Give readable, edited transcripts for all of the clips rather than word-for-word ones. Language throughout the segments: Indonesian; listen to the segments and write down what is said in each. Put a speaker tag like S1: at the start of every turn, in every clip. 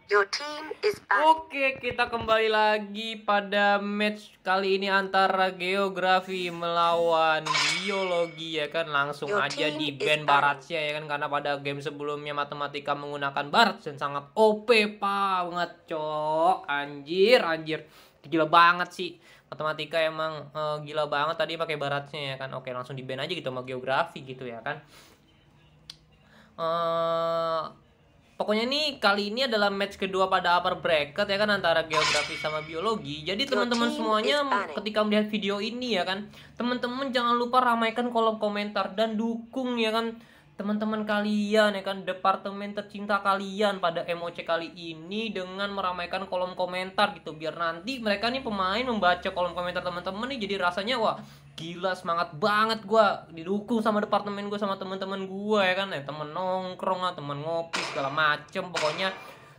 S1: Your team is back.
S2: Oke, kita kembali lagi pada match kali ini antara geografi melawan biologi ya kan. Langsung
S1: Your
S2: aja
S1: team
S2: di
S1: is
S2: ban Baratsya ya kan, karena pada game sebelumnya matematika menggunakan Barats dan sangat OP banget, cok. Anjir. Gila banget sih. Matematika emang gila banget tadi pakai Baratsnya ya kan. Oke, langsung di ban aja gitu sama geografi gitu ya kan. Pokoknya nih kali ini adalah match kedua pada upper bracket ya kan, antara geografi sama biologi. Jadi teman-teman semuanya ketika melihat video ini ya kan, teman-teman jangan lupa ramaikan kolom komentar dan dukung ya kan teman-teman kalian ya kan, departemen tercinta kalian pada MOC kali ini dengan meramaikan kolom komentar gitu, biar nanti mereka nih pemain membaca kolom komentar teman-teman nih, jadi rasanya wah gila semangat banget gue didukung sama departemen gue sama teman-teman gue ya kan, temen nongkrong lah, temen ngopi segala macem, pokoknya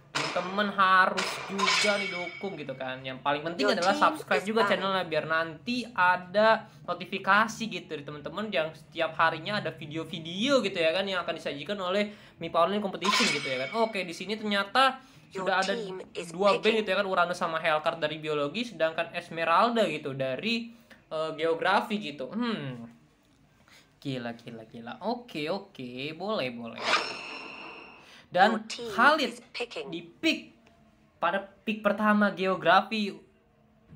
S2: teman-teman harus juga didukung gitu kan. Yang paling penting adalah subscribe juga channelnya biar nanti ada notifikasi gitu dari teman-teman yang setiap harinya ada video-video gitu ya kan yang akan disajikan oleh MIPA Online Competition gitu ya kan. Oke, di sini ternyata sudah ada dua band gitu ya kan, Uranus sama Hellcard dari biologi, sedangkan Esmeralda gitu dari geografi gitu. Gila. Oke, boleh. Dan Khalid di pick pada pick pertama geografi,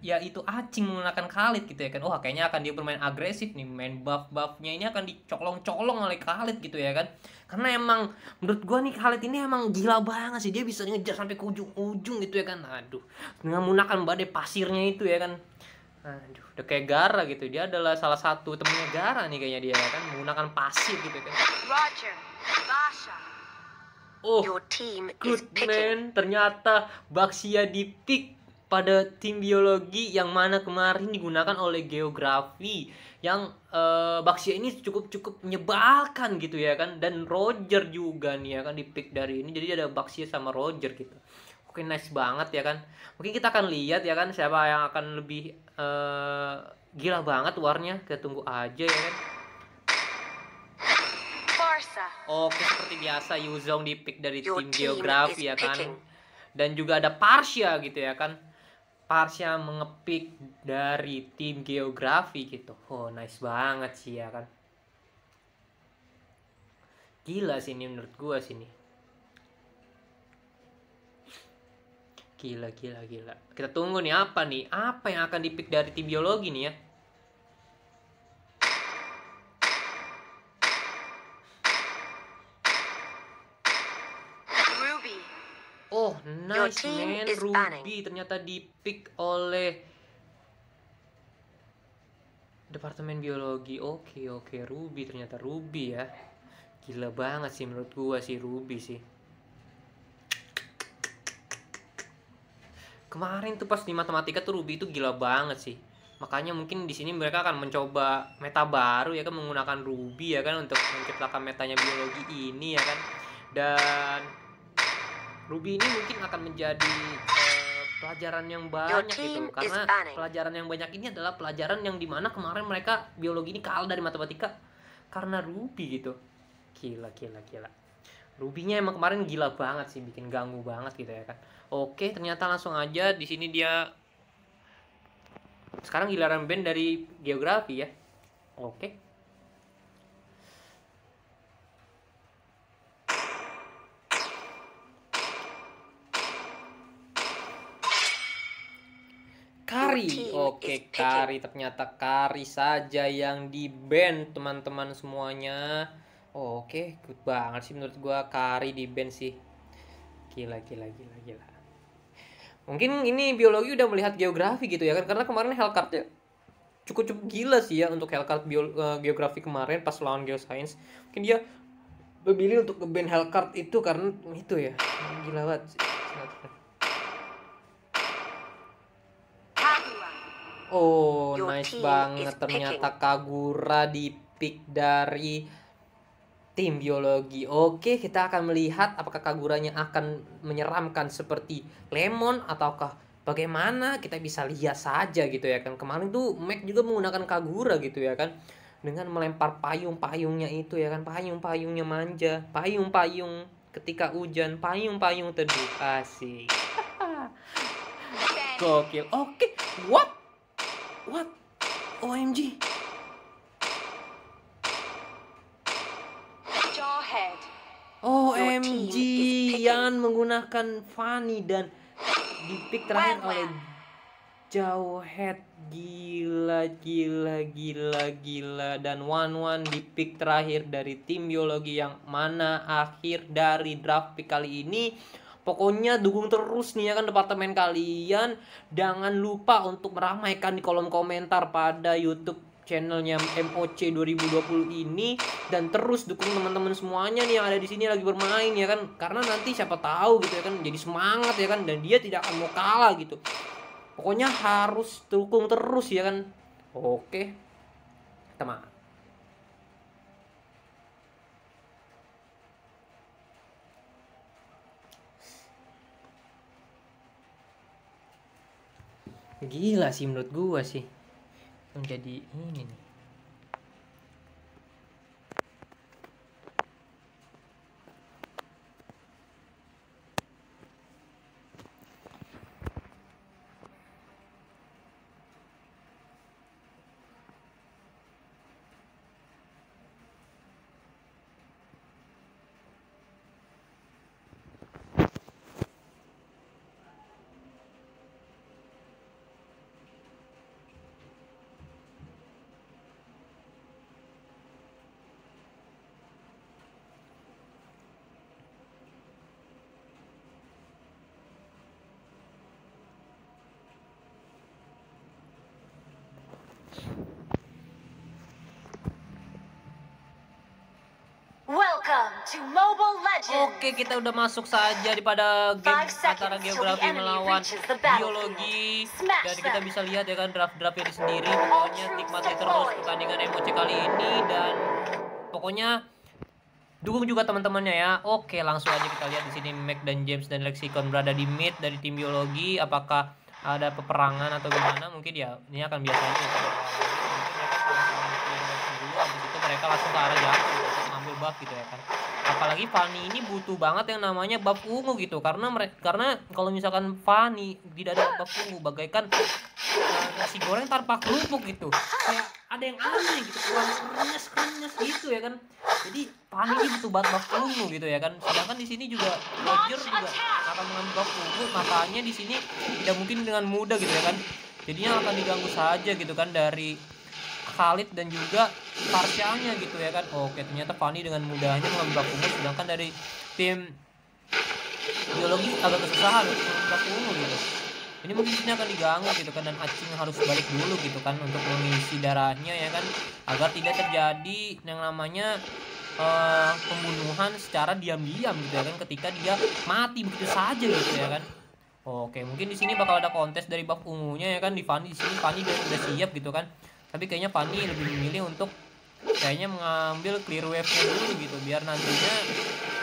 S2: yaitu Acing menggunakan Khalid gitu ya kan. Wah, kayaknya akan dia bermain agresif nih, main buff-buffnya ini akan dicolong-colong oleh Khalid gitu ya kan. Karena emang menurut gua nih Khalid ini emang gila banget sih, dia bisa ngejar sampai ke ujung-ujung gitu ya kan. Aduh, dengan menggunakan badai pasirnya itu ya kan. Aduh, udah kayak Gara gitu. Dia adalah salah satu temennya Gara nih kayaknya dia kan, menggunakan pasir gitu kan.
S1: Roger, Basha.
S2: Oh, good man. Ternyata Baxia di pick pada tim biologi, yang mana kemarin digunakan oleh geografi. Yang Baxia ini cukup menyebalkan gitu ya kan. Dan Roger juga nih ya kan di pick dari ini. Jadi ada Baxia sama Roger gitu. Oke, nice banget ya kan. Mungkin kita akan lihat ya kan siapa yang akan lebih gila banget warnya. Kita tunggu aja ya kan. Oke, seperti biasa Yuzong di pick dari tim geografi ya kan. Dan juga ada Parsha gitu ya kan. Parsha mengepick dari tim geografi gitu. Oh, nice banget sih ya kan. Gila sih ini menurut gua sih nih. Gila. Kita tunggu nih apa yang akan dipick dari tim biologi nih ya. Oh, nice man, Ruby ternyata dipick oleh departemen biologi. Oke, Ruby ternyata Ruby ya. Gila banget sih menurut gua sih Ruby sih. Kemarin tuh pas di matematika tuh Ruby itu gila banget sih. Makanya mungkin di sini mereka akan mencoba meta baru ya kan, menggunakan Ruby ya kan untuk menciptakan metanya biologi ini ya kan. Dan Ruby ini mungkin akan menjadi pelajaran yang banyak gitu, karena pelajaran yang banyak ini adalah pelajaran yang dimana kemarin mereka biologi ini kalah dari matematika karena Ruby gitu. Gila. Ruby-nya emang kemarin gila banget sih, bikin ganggu banget gitu ya kan. Oke, ternyata langsung aja di sini dia sekarang giliran band dari geografi ya. Oke. Kari. Oke, Kari. Ternyata Kari saja yang di-ban teman-teman semuanya. Oke, good banget sih menurut gua Kari di-ban sih. Gila. Mungkin ini biologi udah melihat geografi gitu ya kan, karena kemarin Hellcard-nya cukup gila sih ya untuk Hellcard geografi kemarin pas lawan Geoscience. Mungkin dia memilih untuk nge-ban Hellcard itu karena itu ya. Gila banget sih. Oh, nice banget. Ternyata Kagura di pick dari tim biologi. Oke, kita akan melihat apakah Kaguranya akan menyeramkan seperti Lemon ataukah bagaimana. Kita bisa lihat saja gitu ya kan. Kemarin tuh Mac juga menggunakan Kagura gitu ya kan, dengan melempar payung-payungnya itu ya kan, payung-payungnya manja, payung-payung ketika hujan payung-payung teduh. Asik. Gokil. Oke. What? OMG.
S1: Jawhead.
S2: OMG. Yan menggunakan Fanny dan di pick terakhir oleh Jawhead. Gila. Dan One di pick terakhir dari tim biologi, yang mana akhir dari draft pick kali ini. Pokoknya dukung terus nih ya kan departemen kalian. Jangan lupa untuk meramaikan di kolom komentar pada YouTube channelnya MOC 2020 ini, dan terus dukung teman-teman semuanya nih yang ada di sini lagi bermain ya kan, karena nanti siapa tahu gitu ya kan, jadi semangat ya kan, dan dia tidak akan mau kalah gitu. Pokoknya harus dukung terus ya kan. Oke, teman. Gila sih menurut gua sih menjadi ini nih.
S1: Welcome to Mobile Legends.
S2: Oke, kita udah masuk saja pada game antara geografi melawan biologi, dan kita bisa lihat ya kan draft-draftnya di sendiri. Pokoknya nikmati terus pertandingan MOC kali ini, dan pokoknya dukung juga teman-temannya ya. Oke, langsung aja kita lihat di sini Mac dan James dan Lexicon berada di mid dari tim biologi. Apakah ada peperangan atau gimana? Mungkin ya ini akan biasa aja. Habis itu mereka langsung ke arah jatuh untuk ngambil buff gitu ya kan. Apalagi Fanny ini butuh banget yang namanya buff ungu gitu, karena kalau misalkan Fanny tidak ada buff ungu, bagaikan nasi goreng tanpa kerupuk gitu, kayak ada yang aneh gitu, kurang krenyes gitu ya kan. Jadi Fanny ini butuh banget buff ungu gitu ya kan. Sedangkan di sini juga Roger juga akan mengambil buff ungu, makanya di sini tidak mungkin dengan mudah gitu ya kan. Jadinya akan diganggu saja gitu kan dari Khalid dan juga Parsialnya gitu ya kan. Oke, ternyata Fanny dengan mudahnya mengambil buff ungu, sedangkan dari tim biologi agak kesusahan untuk mengambil buff ungu gitu. Ini mungkin sini akan diganggu gitu kan, dan Acing harus balik dulu gitu kan untuk mengisi darahnya ya kan, agar tidak terjadi yang namanya pembunuhan secara diam-diam gitu ya kan, ketika dia mati begitu saja gitu ya kan. Oke, mungkin di sini bakal ada kontes dari buff ungunya ya kan. Di Fanny, di sini Fanny udah siap gitu kan. Tapi kayaknya Fanny lebih memilih untuk kayaknya mengambil clear wave-nya dulu gitu, biar nantinya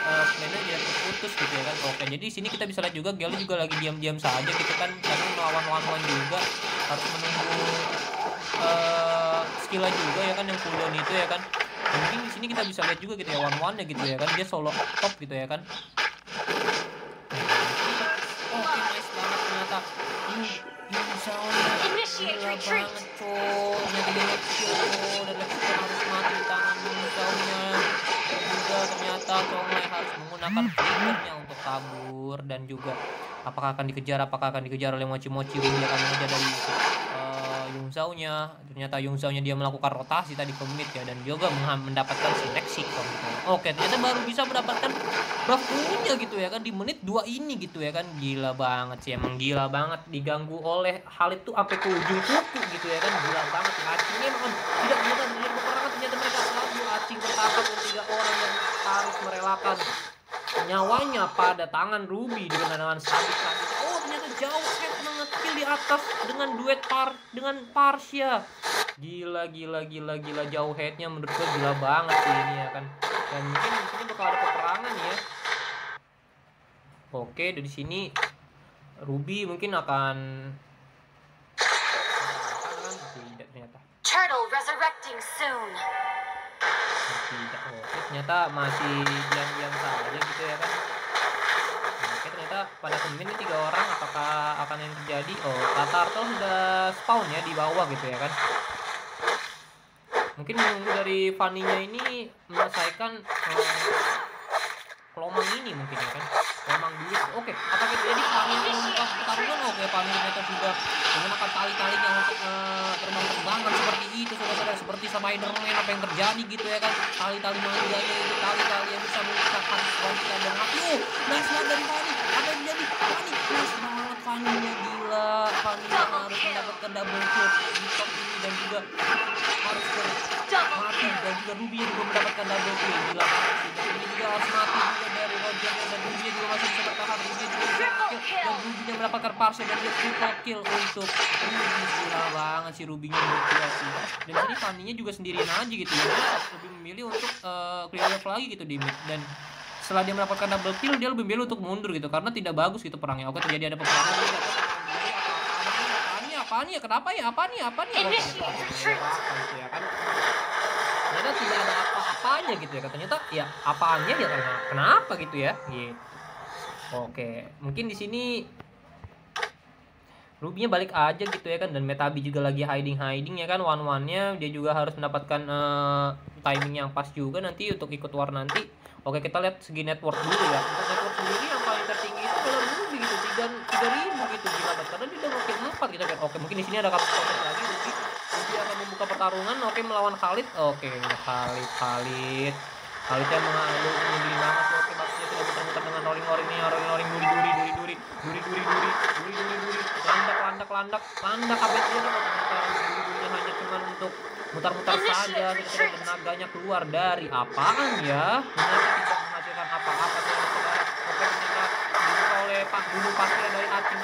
S2: plannya tidak terputus gitu ya kan. Oke, jadi di sini kita bisa lihat juga Gelo juga lagi diam-diam saja gitu kan, karena melawan one juga harus menunggu skillnya juga ya kan, yang cooldown itu ya kan. Dan mungkin di sini kita bisa lihat juga gitu ya one-one-nya gitu ya kan, dia solo top gitu ya kan. Oke, nice banget ternyata. Gila banget coy, ternyata dia nge-kill dan Lexicon harus mati di tangan Musaunya. Juga ternyata Conglai harus menggunakan flickernya untuk kabur, dan juga apakah akan dikejar oleh Mochi Ruby akan mengejar dari Yungzhao-nya. Ternyata Yungzhao-nya dia melakukan rotasi tadi ke mid ya, dan juga mendapatkan si Lexicon gitu. Oke, ternyata baru bisa mendapatkan buff ungunya gitu ya kan di menit 2 ini gitu ya kan. Gila banget sih, emang gila banget, diganggu oleh Khalid tuh sampai ke ujung kuku gitu ya kan. Gila banget, Acingnya memang tidak mudah terjadi peperangan, ternyata mereka selalu Acing tertangkap oleh 3 orang yang harus merelakan nyawanya pada tangan Ruby dengan sabit. Oh, ternyata jauh mengekill di atas dengan duet dengan Parsia. Gila jauh headnya menurut gue gila banget sih ini ya kan. Dan mungkin di sini bakal ada peperangan ya. Oke, dari sini Ruby mungkin akan tidak ternyata.
S1: Turtle resurrecting soon.
S2: Tidak. Oke, ternyata masih diam-diam saja gitu ya kan. ternyata pada kemudian ini 3 orang, apakah akan yang terjadi? Oh, Turtle sudah spawn ya di bawah gitu ya kan. Mungkin menunggu dari Fanny-nya ini menyelesaikan kelomang ini mungkin ya kan. Kelomang dulu. Oke, apakah jadi Fanny yang membuka pertarungan? Oke, Fanny ternyata sudah menggunakan tali-talinya untuk terbang-terbangan seperti itu, saudara-saudara, seperti Spider-Man. Apa yang terjadi gitu ya kan, tali-tali mangganya itu, tali-tali yang bisa mengikat wanita dan mati. Nice banget dari Fanny. Apa yang terjadi? Fanny, nice banget Fanny-nya, gila. Fanny-nya harus mendapatkan double kill di top ini dan juga harus mati, dan juga Ruby juga mendapatkan double kill, gila banget sih. Dan ini juga harus mati juga dari Roger, dan Ruby juga masih bisa bertahan, Ruby juga bisa kill, dan Ruby mendapatkan parcel dan dia triple kill untuk Ruby. Gila banget sih Ruby-nya menurut gue sih. Dan sini Fanny-nya juga sendirian aja gitu ya, dia lebih memilih untuk clear wave lagi gitu di mid, dan setelah dia mendapatkan double kill dia lebih memilih untuk mundur gitu karena tidak bagus gitu perangnya. Oke, terjadi ada peperangan gitu ya, kenapa ya, apa nih gitu ya kan. Ternyata tidak ada apa-apanya gitu ya, ternyata ya apaannya ya kenapa gitu ya gitu. Oke, mungkin di sini Ruby-nya balik aja gitu ya kan, dan Metabi juga lagi hiding ya kan, one-one-nya dia juga harus mendapatkan timing yang pas juga nanti untuk ikut war nanti. Oke, kita lihat segi network dulu ya. Untuk network sendiri yang paling tertinggi itu adalah Ruby gitu, 3.000 gitu, gila banget karena dia udah nge-kill 4 gitu kan. Oke, mungkin di sini ada kapal lagi, Ruby akan membuka pertarungan. Oke, melawan Khalid. Oke, Khalid yang nyebelin banget. Oke, baknya sudah muter-muter dengan rolling duri landak abis dia ternyata durinya hanya cuma untuk mutar-mutar saja gitu, dan tenaganya keluar dari apaan ya, ternyata tidak menghasilkan apa-apa. Oke, ternyata dibuka oleh Pak Dulu Pasir dari Acing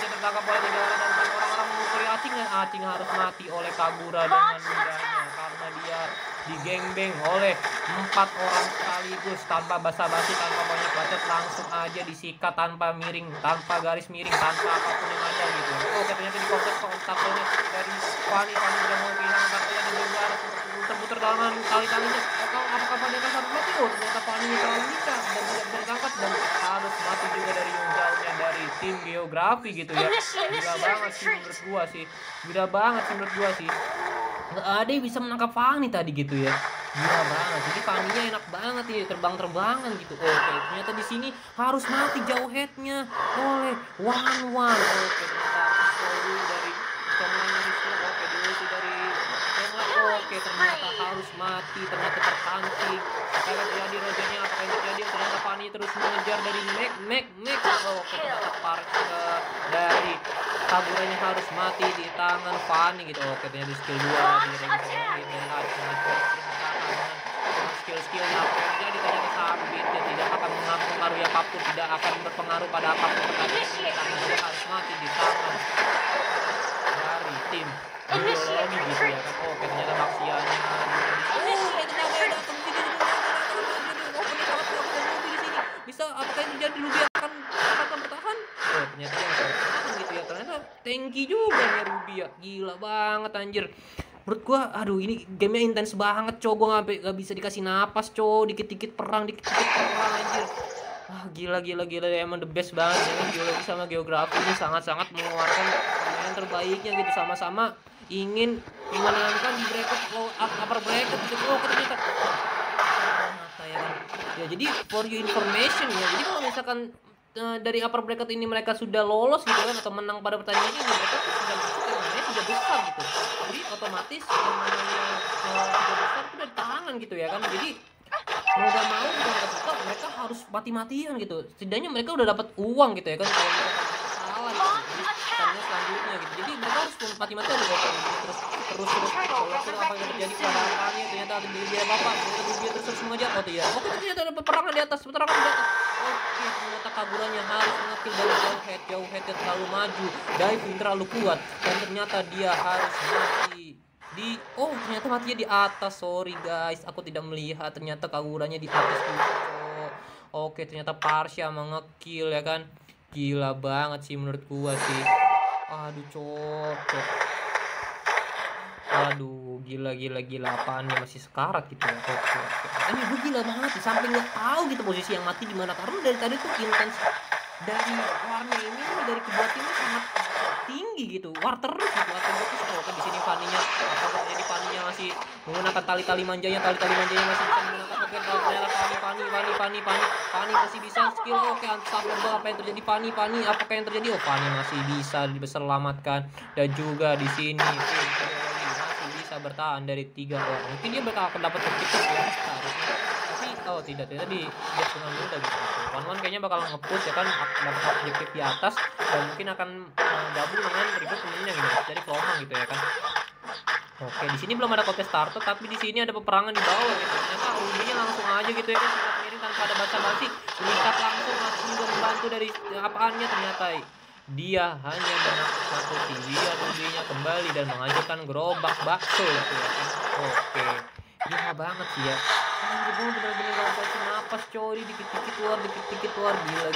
S2: tertangkap oleh 3 orang dan orang-orang mengukuri Acing, dan Acing harus mati oleh Kagura dengan mudahnya karena dia digengbeng oleh 4 orang sekaligus tanpa basa-basi, tanpa banyak bacot, langsung aja disikat tanpa miring, tanpa garis miring, tanpa apapun yang ada gitu. Oke, ternyata di kontaknya dari Fanny sudah mau kehilangan taklenya dan juga harus muter-muter dalam tali-talinya. Apakah Fanny akan sampai mati? Ternyata Fanny terlalu lincah dan tidak bisa ditangkap dan harus mati juga dari Yungjalnya dari tim geografi gitu ya. Gila banget sih menurut gua sih. Nggak ada yang bisa menangkap Fanny tadi gitu ya, gila banget. Jadi Fanny-nya enak banget ya, terbang-terbangan gitu. Oke, ternyata di sini harus mati jauh headnya oleh one-one. Oke, ternyata harus dari Comlanya Rizky. Oke, diulti dari Comlanya. Oke, ternyata harus mati, ternyata terpancing. Apa yang terjadi Rogernya, apa yang terjadi? Ternyata Fanny terus mengejar dari Mac. Oke, ternyata dari Kaguranya harus mati di tangan Fanny gitu. Oke, ternyata di skill 2 di skill apa yang terjadi, ternyata sabit ya, tidak akan mempengaruhi apapun, tidak akan berpengaruh pada apapun pertandingan karena dia harus mati di tangan dari tim biologi gitu ya kan. Oke, ternyata maksiannya bisa, apakah yang terjadi? Ruby akan bertahan? Oh, ternyata dia bertahan gitu ya, ternyata tanky juga ya Ruby ya, gila banget anjir. Menurut gua, aduh ini gamenya intens banget cow, gua gak bisa dikasih napas cow, dikit-dikit perang anjir. Gila emang the best banget ya, biologi sama geografi ini sangat-sangat mengeluarkan permainan terbaiknya gitu, sama-sama ingin memenangkan di bracket upper bracket gitu. Oh, ternyata ya, jadi for your information ya, jadi kalau misalkan dari upper bracket ini mereka sudah lolos gitu kan, atau menang pada pertandingan ini, mereka sudah masuk ke namanya sudah besar gitu, jadi otomatis yang namanya sudah besar itu dari tangan gitu ya kan. Jadi mau gak mau gitu, mereka harus mati-matian gitu, setidaknya mereka udah dapat uang gitu ya kan kalau mereka salah gitu, jadi pertandingan selanjutnya gitu. Jadi mereka harus mati-matian gitu, terus apa yang terjadi pada Fanny, ternyata dia bapak, dia terus mengejar. Oke, ternyata ada peperangan di atas. Oke, ternyata Kaguranya harus mengekill dari jauh head terlalu maju, diving terlalu kuat, dan ternyata dia harus mati ternyata matinya di atas. Sorry guys, aku tidak melihat, ternyata Kaguranya di atas juga. Oke, ternyata Parsha mengekill ya kan, gila banget sih menurut gua sih. Aduh cocok. Aduh, gila apaan ya, masih sekarat gitu ya. Oke. Ini gue gila banget sih, sampai nggak tahu gitu posisi yang mati di mana, karena dari tadi tuh intens dari warnya ini dari kedua tim ini sangat tinggi gitu, war terus gitu atau terus. Oke di sini Fanny-nya apakah terjadi, Fanny-nya masih menggunakan tali-tali manjanya masih bisa menggunakan. Oke ternyata Fanny masih bisa skill. Oke unstoppable, apa yang terjadi Fanny apakah yang terjadi? Oh Fanny masih bisa diselamatkan, dan juga di sini masih bisa bertahan dari 3 orang. Mungkin dia bakal dapat objektif ya seharusnya, tapi oh tidak di dia dengan mudah gitu. One kayaknya bakal nge-push ya kan, dapat objektif di atas dan mungkin akan gabung dengan ribut temennya gitu dari Chroma gitu ya kan. Oke di sini belum ada contest starter, tapi di sini ada peperangan di bawah gitu. Ternyata Ruby-nya langsung aja gitu ya kan, singkat miring tanpa ada basa-basi meningkat langsung, juga membantu dari apaannya. Ternyata dia hanya menakuti, dia Ruby-nya kembali dan menghancurkan gerobak bakso gitu ya kan. Oke gila banget sih ya, gue bener-bener gak kasih napas coy, dikit-dikit luar, gila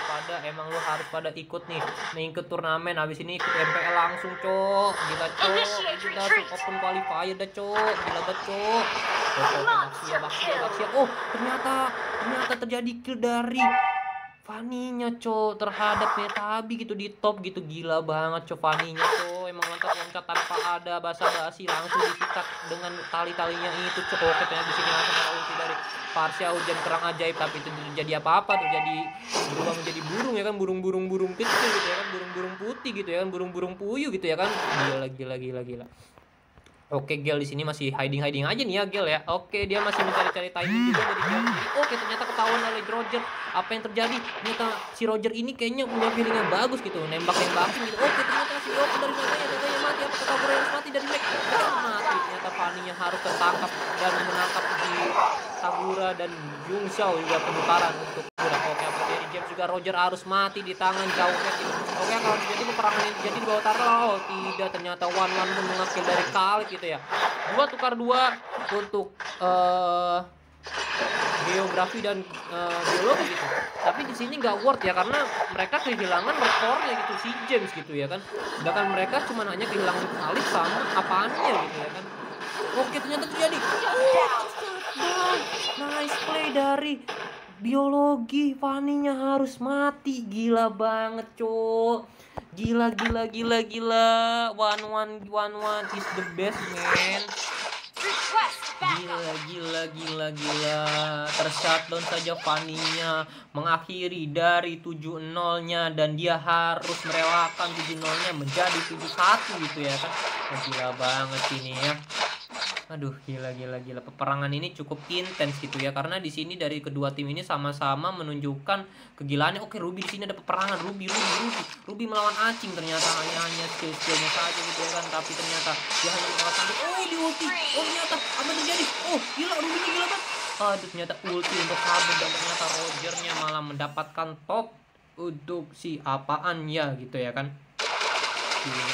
S2: pada emang lu harus pada ikut nih mengikut turnamen, habis ini ikut MPL langsung cok, gila cok, itu udah open qualifier dah cok, gila banget cok. Baksia. Oh ternyata terjadi kill dari Fanny-nya cok terhadap Metabi gitu di top gitu, gila banget cok. Fanny-nya cok emang loncat tanpa ada basa-basi, langsung disikat dengan tali-talinya itu cok. Oke ternyata di sini langsung ada ulti dari Parsia, hujan kerang ajaib, tapi itu terjadi apa-apa, terjadi berubah menjadi burung ya kan, burung kecil gitu ya kan, burung putih gitu ya kan, burung puyuh gitu ya kan, gila. Oke, Gel di sini masih hiding aja nih ya, Gel ya. Oke, dia masih mencari-cari timing juga dari Gel sendiri. Oke, ternyata ketahuan oleh Roger. Apa yang terjadi? Ternyata si Roger ini kayaknya punya feeling yang bagus gitu, nembak-nembakin gitu. Oke, ternyata si Yoko dari Naganya mati. Apa Kabura yang mati dari Mac? Mati. Ternyata Fanny-nya harus tertangkap dan menangkap di Kagura, dan Jung Xiao juga pemutaran untuk Kagura. Oke, apa jadi James juga Roger harus mati di tangan jauh gitu. Oke, kalau jadi peperangan ini jadi di bawah Taro. Oh, tidak, ternyata One pun mengakil dari Khalid gitu ya. 2 tukar 2 untuk geografi dan biologi gitu. Tapi di sini nggak worth ya, karena mereka kehilangan rekornya gitu si James gitu ya kan. Sedangkan mereka cuma hanya kehilangan Khalid sama apaannya gitu ya kan. Oke, ternyata terjadi. Nice play dari biologi. Fanny-nya harus mati, gila banget cok. Gila. One is the best man. Gila. Tershutdown saja Fanny-nya, mengakhiri dari 7-0-nya, dan dia harus merelakan 7-0-nya menjadi 7-1 gitu ya kan. Gila banget ini ya. Aduh, gila. Peperangan ini cukup intens gitu ya, karena di sini dari kedua tim ini sama-sama menunjukkan kegilaannya. Oke, Ruby di sini ada peperangan. Ruby melawan Acing, ternyata hanya skill-skillnya saja gitu ya kan, tapi ternyata dia hanya mengalahkan. Oh, di ulti. Oh, ternyata apa terjadi? Oh, gila, Ruby-nya gila banget. Aduh, ternyata ulti untuk kabur, dan ternyata Roger-nya malah mendapatkan top untuk si apaan ya gitu ya kan. Gila.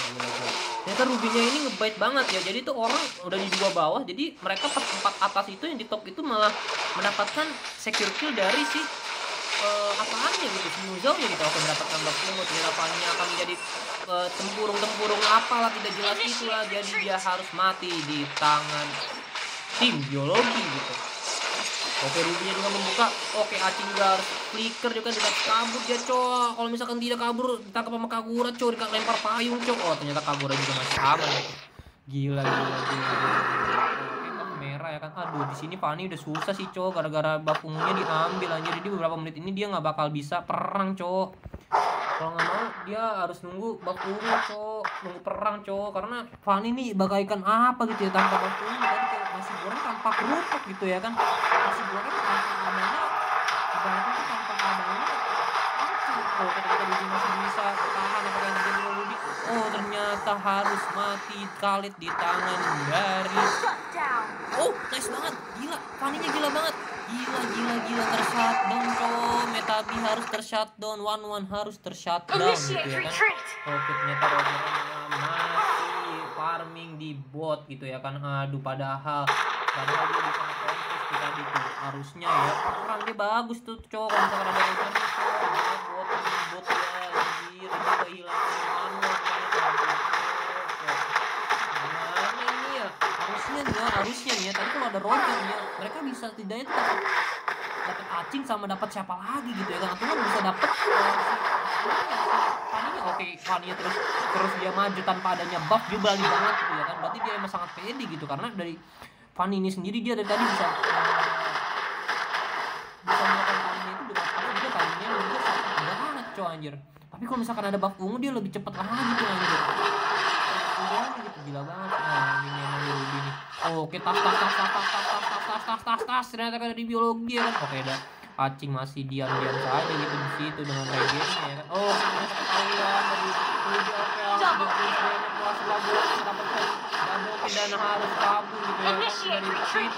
S2: Ternyata Ruby-nya ini ngebait banget ya. Jadi tuh orang udah di 2 bawah, jadi mereka pas 4 atas itu yang di top itu malah mendapatkan secure kill dari si apaannya gitu, si Muzau-nya gitu. Oke, mendapatkan buff lumut. Ternyata akan menjadi tempurung apalah, tidak jelas itulah. Jadi dia harus mati di tangan tim biologi gitu. Oke, Ruby-nya juga membuka. Oke, Acing juga harus flicker juga, dikasih kabur dia cowok. Kalau misalkan tidak kabur, ditangkap sama Kagura cowok, dikasih lempar payung cowok. Oh, ternyata Kagura juga masih aman ya. Gila. Oke, kan merah ya kan. Aduh, di sini Fanny udah susah sih cowok, gara-gara buff ungunya diambil aja. Jadi beberapa menit ini dia nggak bakal bisa perang cowok. Kalau nggak mau dia harus nunggu buff ungu cowok, nunggu perang cowok, karena Fanny ini bagaikan apa gitu ya tanpa buff ungu. Tadi kayak masih goreng tanpa kerupuk gitu ya kan. Masih goreng tanpa adanya, ibaratnya tuh tanpa adanya. Oh, ketika dia masih bisa tahan apa yang terjadi Ruby. Oh, ternyata harus mati Khalid di tangan dari. Oh, nice banget. Gila, Fanny-nya gila banget. Gila tershutdown cowok. Metabi harus tershutdown, One harus tershutdown gitu ya kan. Oke, ternyata Roger masih farming di bot gitu ya kan. Aduh, padahal dia bisa nge-contest tadi tuh harusnya ya. Orang dia bagus tuh cowok, kalau misalkan ada Roger nih cowok. Bot ya, anjir, ini kehilangan harusnya nih ya, tadi kalau ada Roger ya mereka bisa tidaknya tuh dapat Acing sama dapat siapa lagi gitu ya kan, atau kan bisa dapat Fanny-nya. Oke, Fanny-nya terus dia maju tanpa adanya buff, dia berani banget gitu ya kan, berarti dia emang sangat pede gitu, karena dari Fanny ini sendiri dia dari tadi bisa melakukan Fanny-nya itu dengan apa, dia Fanny-nya juga sangat banget coy anjir. Tapi kalau misalkan ada buff ungu dia lebih cepat lagi tuh anjir. Gitu, gila banget. Nah, ini memang Ruby nih. Oke, tas ternyata kan dari biologi ya kan. Oke, dah. Acing masih diam-diam saja gitu di situ dengan regennya ya kan. Oh, ternyata ketahuan dari Ruby. Oke, double dan harus kabur gitu ya kan, dari switch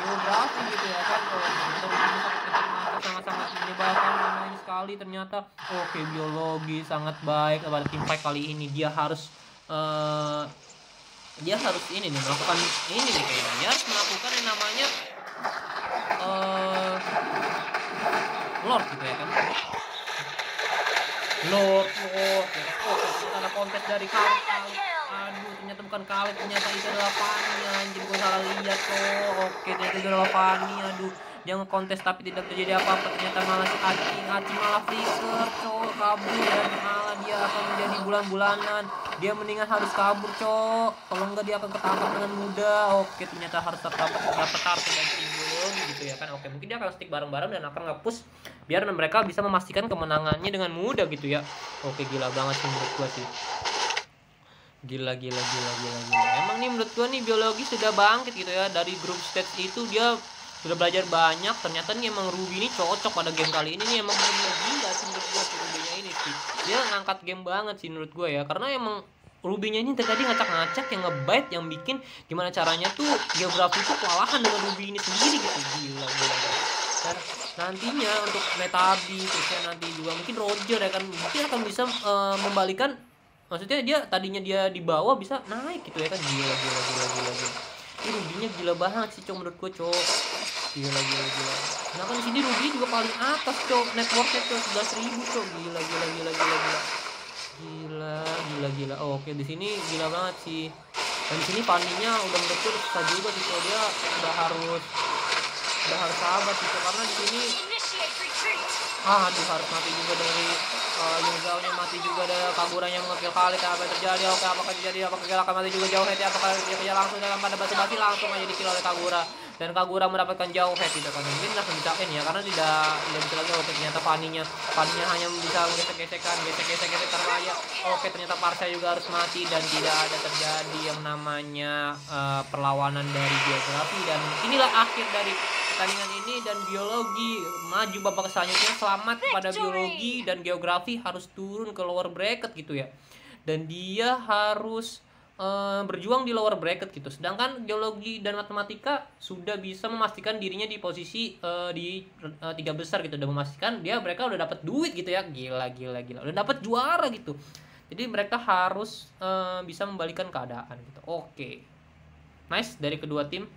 S2: geografi gitu ya kan. Sangat-sangat menyebalkan ini sekali ternyata. Oke, biologi sangat baik pada tim fight kali ini. Dia harus ini nih, melakukan ini nih kayaknya. Dia harus melakukan yang namanya Lord gitu ya kan. Lord ya kan. Oh, ternyata ada kontes dari Khalid. Aduh, ternyata bukan Khalid, ternyata itu adalah Fanny. Anjir, gue salah lihat kok. Oke, ternyata itu adalah Fanny. Aduh, dia ngekontes tapi tidak terjadi apa-apa. Ternyata malah si Acing malah flicker cowok, kabur, dan malah dia akan menjadi bulan-bulanan. Dia mendingan harus kabur cowok, kalau enggak dia akan ketangkap dengan mudah. Oke, ternyata harus dapat kartu dan simbol gitu ya kan. Oke, mungkin dia akan stick bareng-bareng dan akan nge-push biar mereka bisa memastikan kemenangannya dengan mudah gitu ya. Oke, gila banget sih menurut gua sih. Gila. Emang nih menurut gua nih biologi sudah bangkit gitu ya. Dari grup stage itu dia sudah belajar banyak. Ternyata nih emang Ruby ini cocok pada game kali ini nih, emang benar-benar gila sih menurut gua si Ruby-nya ini sih. Dia ngangkat game banget sih menurut gua ya, karena emang Ruby-nya ini tadi ngacak-ngacak yang ngebite, yang bikin gimana caranya tuh geografi tuh kewalahan dengan Ruby ini sendiri gitu. Gila. Dan nantinya untuk Metabi terusnya nanti juga mungkin Roger ya kan, mungkin akan bisa membalikan, maksudnya dia tadinya dia di bawah bisa naik gitu ya kan. Gila. Ini Ruby-nya gila banget sih cowok menurut gue cowok. Gila. Nah kan di sini Ruby juga paling atas cowok, networknya cowok 11.000 cowok. Gila. Oh, oke, di sini gila banget sih. Dan di sini Fanny-nya udah menurut gue susah juga sih cowok, dia udah harus sabar sih cowok, karena di sini harus mati juga dari Yuzao-nya, mati juga dari Kagura yang nge-kill Khalid. Apa yang terjadi? Oke, apakah terjadi? Apakah dia akan mati juga jauh head? Apakah dia langsung dalam pada basi-basi langsung aja di-kill oleh Kagura, dan Kagura mendapatkan jauh head tidak kan, mungkin langsung dicapain ya, karena tidak bisa lagi. Oke, ternyata Fanny-nya hanya bisa gesek terbahaya. Oke, ternyata Parsha juga harus mati dan tidak ada terjadi yang namanya perlawanan dari geografi, dan inilah akhir dari pertandingan ini. Dan biologi maju babak selanjutnya. Selamat kepada biologi, dan geografi harus turun ke lower bracket gitu ya, dan dia harus berjuang di lower bracket gitu. Sedangkan geologi dan matematika sudah bisa memastikan dirinya di posisi di 3 besar gitu, udah memastikan mereka udah dapat duit gitu ya. Gila, udah dapat juara gitu. Jadi mereka harus bisa membalikan keadaan gitu. Oke, nice dari kedua tim.